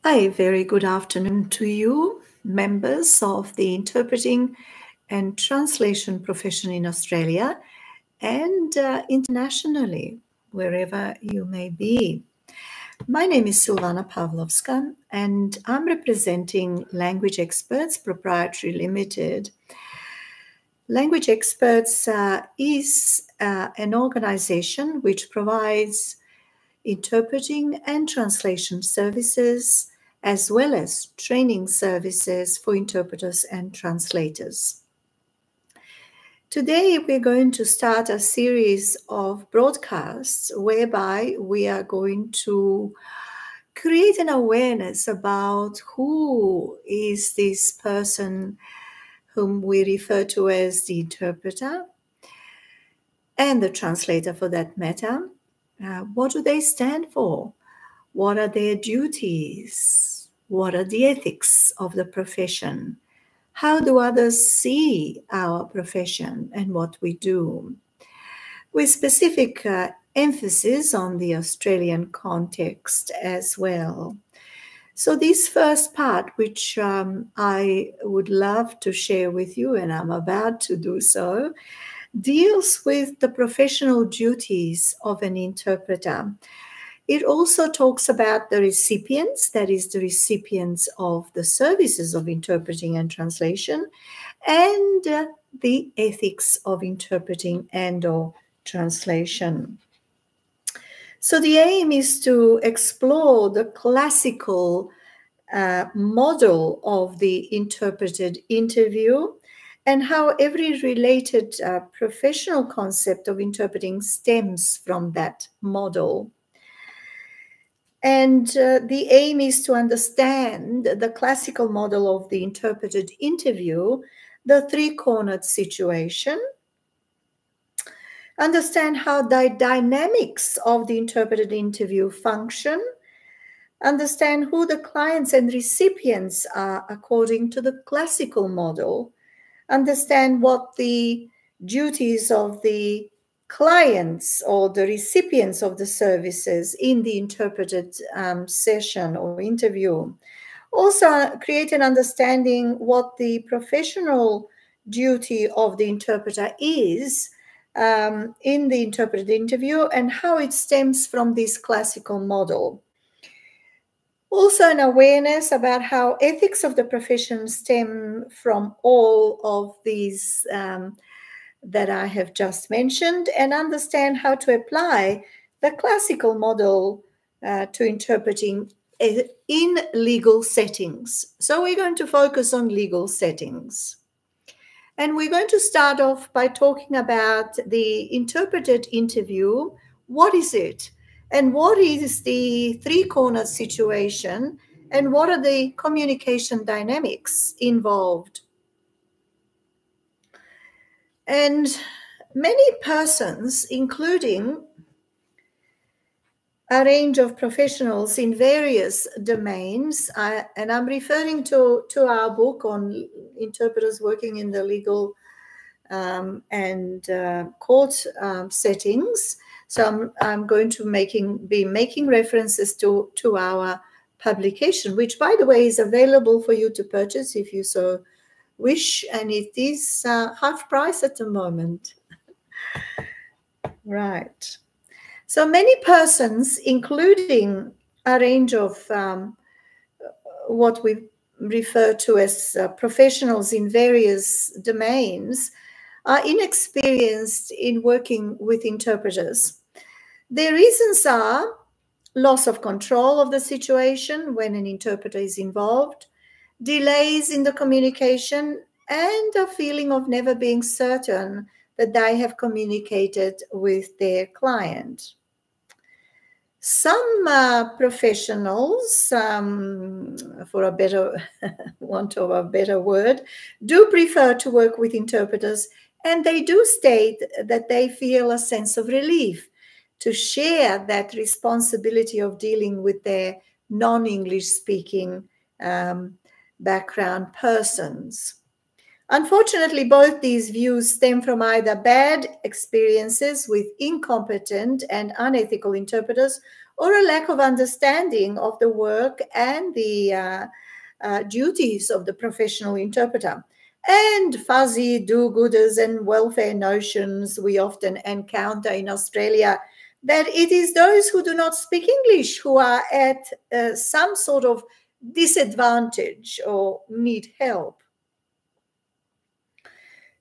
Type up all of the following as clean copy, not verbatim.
A very good afternoon to you, members of the interpreting and translation profession in Australia and internationally, wherever you may be. My name is Silvana Pavlovska, and I'm representing Language Experts Proprietary Limited. Language Experts is an organization which provides interpreting and translation services, as well as training services for interpreters and translators. Today, we're going to start a series of broadcasts whereby we are going to create an awareness about who is this person whom we refer to as the interpreter and the translator for that matter. What do they stand for? What are their duties? What are the ethics of the profession? How do others see our profession and what we do? With specific emphasis on the Australian context as well. So this first part, which I would love to share with you, and I'm about to do so, deals with the professional duties of an interpreter. It also talks about the recipients, that is, the recipients of the services of interpreting and translation, and the ethics of interpreting and/or translation. So the aim is to explore the classical model of the interpreted interview and how every related professional concept of interpreting stems from that model. And the aim is to understand the classical model of the interpreted interview, the three-cornered situation, understand how the dynamics of the interpreted interview function, understand who the clients and recipients are according to the classical model, understand what the duties of the clients or the recipients of the services in the interpreted session or interview. Also create an understanding what the professional duty of the interpreter is in the interpreted interview and how it stems from this classical model. Also an awareness about how ethics of the profession stem from all of these that I have just mentioned, and understand how to apply the classical model to interpreting in legal settings. So we're going to focus on legal settings. And we're going to start off by talking about the interpreted interview. What is it? And what is the three-corner situation? And what are the communication dynamics involved? And many persons, including a range of professionals in various domains, and I'm referring to our book on interpreters working in the legal and court settings. So I'm going to be making references to our publication, which, by the way, is available for you to purchase if you so wish, and it is half price at the moment. Right. So many persons, including a range of what we refer to as professionals in various domains, are inexperienced in working with interpreters. The reasons are loss of control of the situation when an interpreter is involved, delays in the communication, and a feeling of never being certain that they have communicated with their client. Some professionals, for a better want of a better word, do prefer to work with interpreters, and they do state that they feel a sense of relief to share that responsibility of dealing with their non-English speaking background persons. Unfortunately, both these views stem from either bad experiences with incompetent and unethical interpreters or a lack of understanding of the work and the duties of the professional interpreter. And fuzzy do-gooders and welfare notions we often encounter in Australia, that it is those who do not speak English who are at some sort of disadvantage or need help.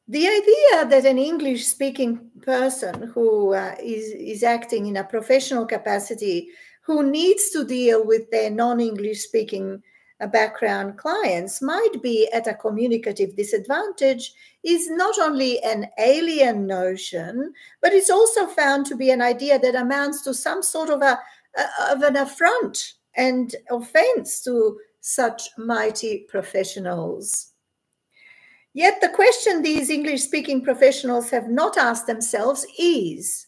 The idea that an English-speaking person who is acting in a professional capacity, who needs to deal with their non-English speaking background clients might be at a communicative disadvantage is not only an alien notion, but it's also found to be an idea that amounts to some sort of an affront and offense to such mighty professionals. Yet the question these English-speaking professionals have not asked themselves is,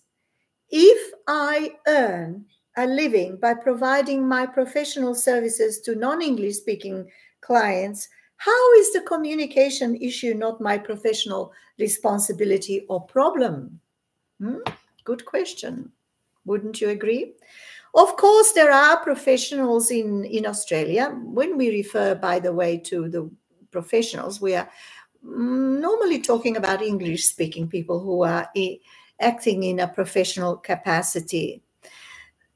if I earn a living by providing my professional services to non-English speaking clients, how is the communication issue not my professional responsibility or problem? Good question. Wouldn't you agree? Of course, there are professionals in Australia. When we refer, by the way, to the professionals, we are normally talking about English-speaking people who are acting in a professional capacity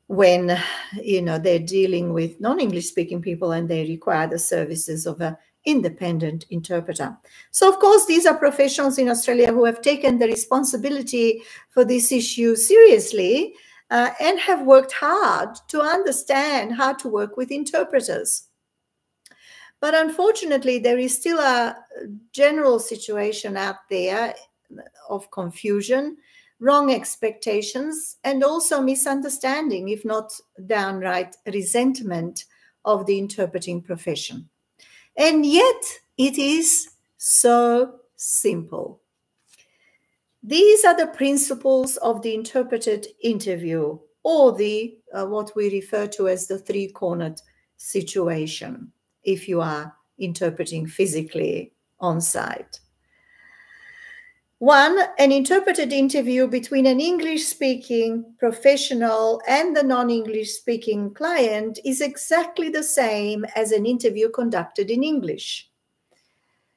when, they're dealing with non-English speaking people and they require the services of an independent interpreter. So, of course, these are professionals in Australia who have taken the responsibility for this issue seriously and have worked hard to understand how to work with interpreters. But unfortunately, there is still a general situation out there of confusion, wrong expectations, and also misunderstanding, if not downright resentment of the interpreting profession. And yet it is so simple. These are the principles of the interpreted interview, or the what we refer to as the three-cornered situation, if you are interpreting physically on site. One, an interpreted interview between an English-speaking professional and the non-English-speaking client is exactly the same as an interview conducted in English.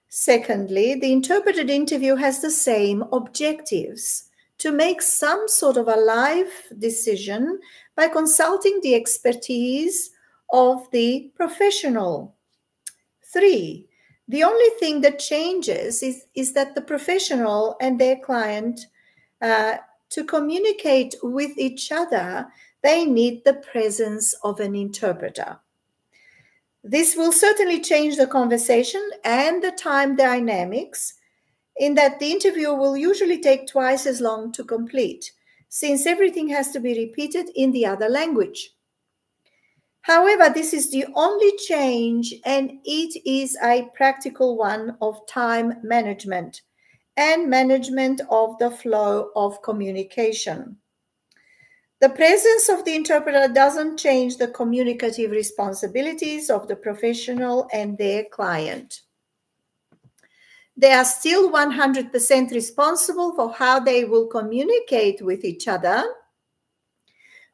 Secondly, the interpreted interview has the same objectives: to make some sort of a life decision by consulting the expertise of the professional. Three, the only thing that changes is that the professional and their client, to communicate with each other, they need the presence of an interpreter. This will certainly change the conversation and the time dynamics, in that the interview will usually take twice as long to complete, since everything has to be repeated in the other language. However, this is the only change, and it is a practical one of time management and management of the flow of communication. The presence of the interpreter doesn't change the communicative responsibilities of the professional and their client. They are still 100% responsible for how they will communicate with each other,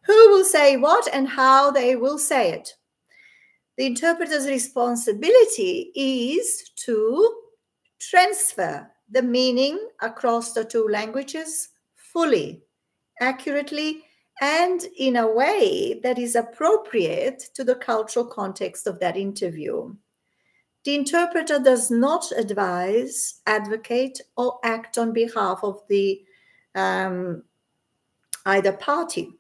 who will say what, and how they will say it. The interpreter's responsibility is to transfer the meaning across the two languages fully, accurately, and in a way that is appropriate to the cultural context of that interview. The interpreter does not advise, advocate, or act on behalf of the either party.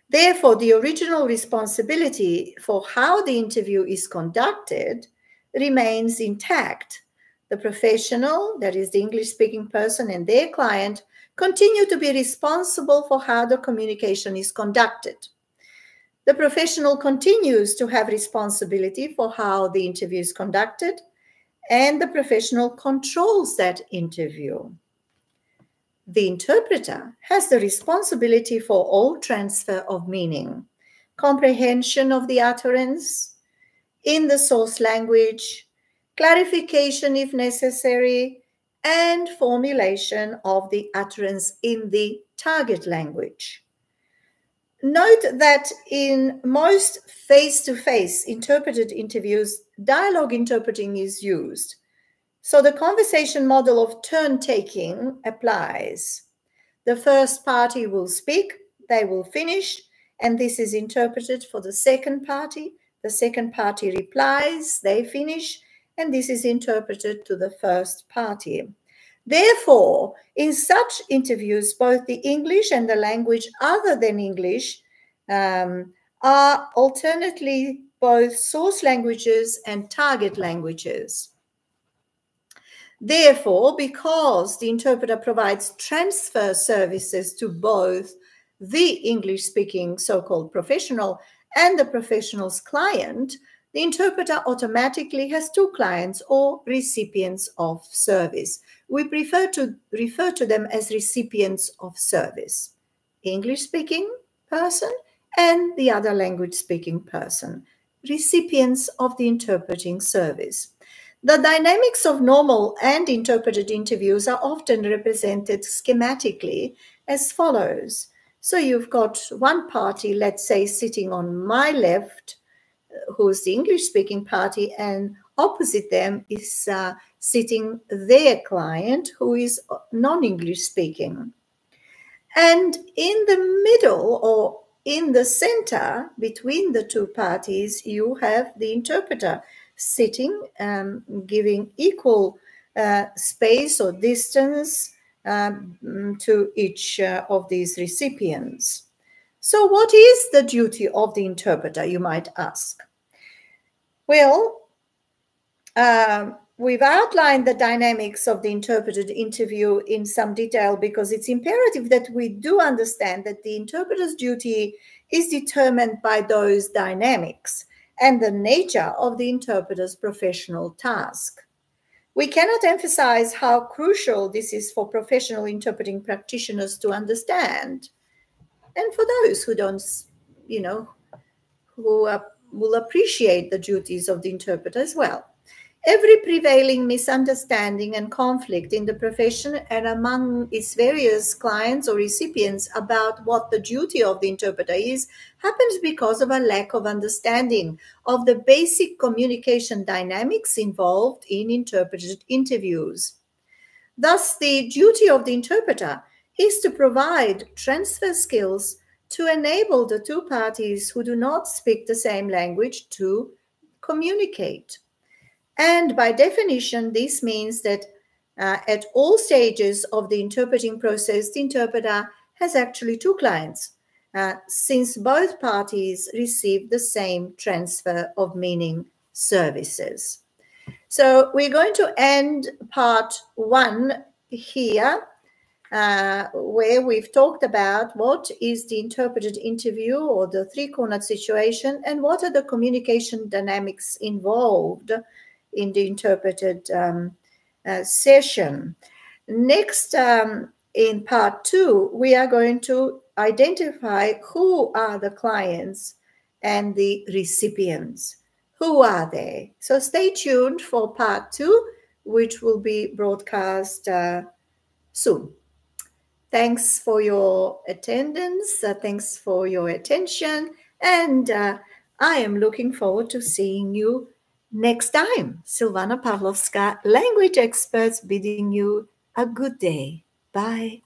Therefore, the original responsibility for how the interview is conducted remains intact. The professional, that is the English-speaking person, and their client continue to be responsible for how the communication is conducted. The professional continues to have responsibility for how the interview is conducted, and the professional controls that interview. The interpreter has the responsibility for all transfer of meaning, comprehension of the utterance in the source language, clarification if necessary, and formulation of the utterance in the target language. Note that in most face-to-face interpreted interviews, dialogue interpreting is used. So the conversation model of turn-taking applies. The first party will speak, they will finish, and this is interpreted for the second party. The second party replies, they finish, and this is interpreted to the first party. Therefore, in such interviews, both the English and the language other than English are alternately both source languages and target languages. Therefore, because the interpreter provides transfer services to both the English-speaking so-called professional and the professional's client, the interpreter automatically has two clients or recipients of service. We prefer to refer to them as recipients of service. English-speaking person and the other language-speaking person, recipients of the interpreting service. The dynamics of normal and interpreted interviews are often represented schematically as follows. So you've got one party, let's say, sitting on my left, who's the English-speaking party, and opposite them is sitting their client, who is non-English speaking. And in the middle or in the center between the two parties, you have the interpreter sitting, giving equal space or distance to each of these recipients. So what is the duty of the interpreter, you might ask? Well, we've outlined the dynamics of the interpreted interview in some detail because it's imperative that we do understand that the interpreter's duty is determined by those dynamics and the nature of the interpreter's professional task. We cannot emphasize how crucial this is for professional interpreting practitioners to understand, and for those who don't, who will appreciate the duties of the interpreter as well. Every prevailing misunderstanding and conflict in the profession and among its various clients or recipients about what the duty of the interpreter is happens because of a lack of understanding of the basic communication dynamics involved in interpreted interviews. Thus, the duty of the interpreter is to provide transfer skills to enable the two parties who do not speak the same language to communicate. And by definition, this means that at all stages of the interpreting process, the interpreter has actually two clients, since both parties receive the same transfer of meaning services. So we're going to end part one here, where we've talked about what is the interpreted interview or the three-cornered situation and what are the communication dynamics involved in the interpreted session. Next, in part two, we are going to identify who are the clients and the recipients. Who are they? So stay tuned for part two, which will be broadcast soon. Thanks for your attendance. Thanks for your attention. And I am looking forward to seeing you next time. Silvana Pavlovska, language experts, bidding you a good day. Bye.